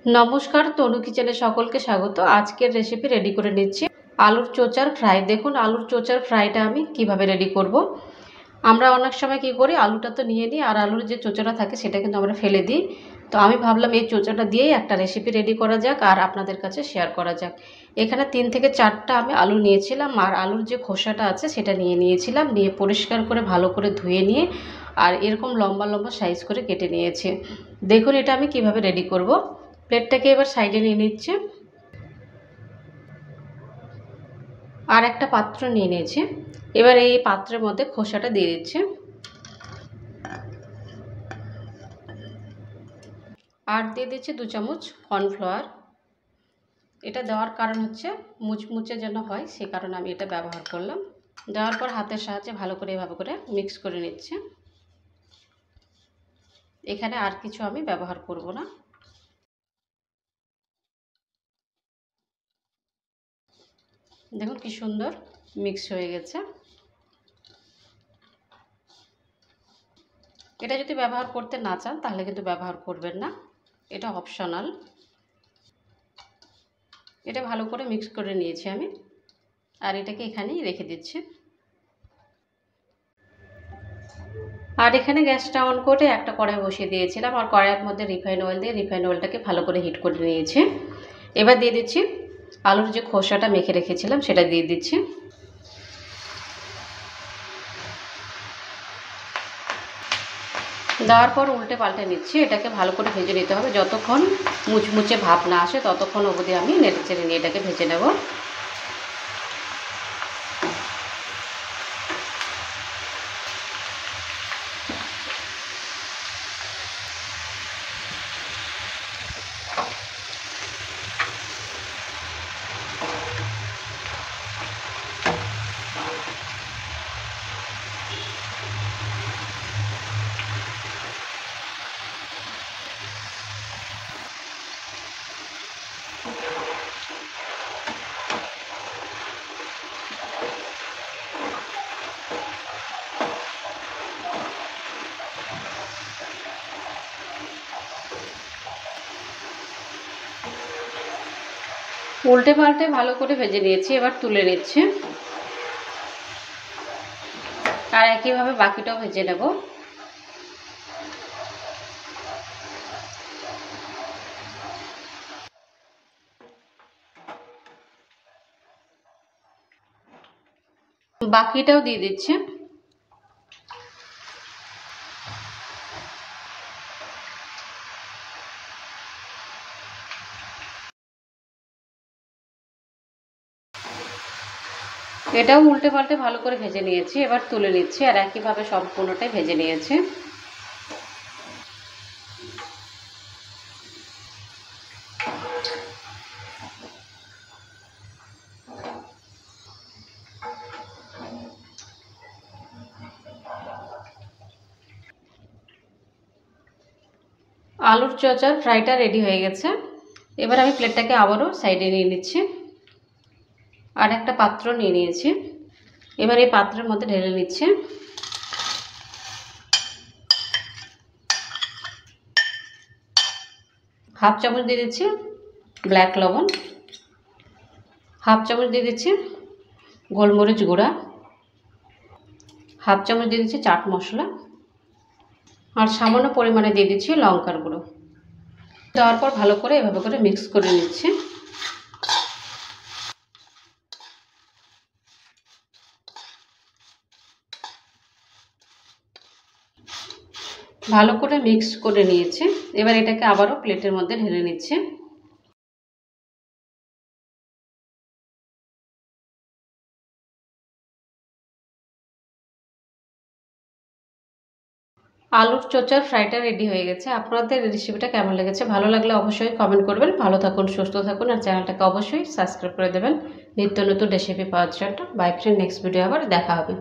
নমস্কার, তনু কিচেনে সকলকে স্বাগত। আজকের রেসিপি রেডি করে নিচ্ছি আলুর চোচার ফ্রাই। দেখুন আলুর চোচার ফ্রাইটা আমি কিভাবে রেডি করব। আমরা অনেক সময় কি করি, আলুটা তো নিয়ে নিই আর আলুর যে চোচাটা থাকে সেটা কিন্তু আমরা ফেলে দিই। তো আমি ভাবলাম এই চোচাটা দিয়েই একটা রেসিপি রেডি করা যাক আর আপনাদের কাছে শেয়ার করা যাক। এখানে 3 থেকে 4টা আমি আলু নিয়েছিলাম আর আলুর যে খোসাটা আছে সেটা নিয়েছিলাম, নিয়ে পরিষ্কার করে ভালো করে ধুয়ে নিয়ে আর এরকম লম্বা লম্বা সাইজ করে কেটে নিয়েছি। দেখুন এটা আমি কিভাবে রেডি করব। প্লেটটাকে এবার সাইডে নিয়ে নিচ্ছে আর একটা পাত্র নিয়ে নিয়েছে। এবার এই পাত্রের মধ্যে খোসাটা দিয়ে দিচ্ছে আর দিয়ে দিচ্ছে 2 চামচ কর্নফ্লাওয়ার। এটা দেওয়ার কারণ হচ্ছে মুচমুচে যেন হয়, সেই কারণে আমি এটা ব্যবহার করলাম। দেওয়ার পর হাতের সাহায্যে ভালো করে এভাবে করে মিক্স করে নিচ্ছে। এখানে আর কিছু আমি ব্যবহার করব না। দেখুন কি সুন্দর মিক্স হয়ে গেছে। এটা যদি ব্যবহার করতে না চান তাহলে কিন্তু ব্যবহার করবেন না, এটা অপশনাল। এটা ভালো করে মিক্স করে নিয়েছি আমি আর এটাকে এখানেই রেখে দিচ্ছি। আর এখানে গ্যাসটা অন করে একটা কড়াই বসিয়ে দিয়েছিলাম আর কড়াইয়ের মধ্যে রিফাইন অয়েল দিয়ে রিফাইন অয়েলটাকে ভালো করে হিট করে নিয়েছি। এবার দিয়ে দিচ্ছি আলুর যে খোসাটা মেখে রেখেছিলাম সেটা দিয়ে দিচ্ছি। দেওয়ার পর উল্টে পাল্টে নিচ্ছি। এটাকে ভালো করে ভেজে নিতে হবে, যতক্ষণ মুচমুচে ভাব না আসে ততক্ষণ অবধি আমি নেড়ে চেড়ে নিয়ে এটাকে ভেজে নেব। উল্টে পাল্টে ভালো করে ভেজে নিয়েছি, এবার তুলে নিচ্ছি আর একইভাবে বাকিটাও ভেজে নেব। বাকিটাও দিয়ে দিচ্ছি। এটাও উল্টে পাল্টে ভালো করে ভেজে নিয়েছি, এবার তুলে নিচ্ছি আর একইভাবে সম্পূর্ণটাই ভেজে নিয়েছি। আলুর চোচার ফ্রাইটা রেডি হয়ে গেছে। এবার আমি প্লেটটাকে আবারও সাইডে নিয়ে নিচ্ছি আর একটা পাত্র নিয়ে নিয়েছি। এবার এই পাত্রের মধ্যে ঢেলে নিচ্ছি। হাফ চামচ দিয়ে দিচ্ছি ব্ল্যাক লবণ, হাফ চামচ দিয়ে দিচ্ছি গোলমরিচ গুঁড়া, হাফ চামচ দিয়ে দিচ্ছি চাট মশলা আর সামান্য পরিমাণে দিয়ে দিচ্ছি লঙ্কার গুঁড়ো। দেওয়ার পর ভালো করে এভাবে করে মিক্স করে নিচ্ছি। ভালো করে মিক্স করে নিয়েছি। এবার এটাকে আবারও প্লেটের মধ্যে ঢেলে নিচ্ছি। আলুর চোচার ফ্রাইটা রেডি হয়ে গেছে। আপনাদের রেসিপিটা কেমন লেগেছে, ভালো লাগলে অবশ্যই কমেন্ট করবেন। ভালো থাকুন, সুস্থ থাকুন আর চ্যানেলটাকে অবশ্যই সাবস্ক্রাইব করে দেবেন নিত্য নতুন রেসিপি পাওয়ার জন্য। বাই ফ্রেন্ড, নেক্সট ভিডিও আবার দেখা হবে।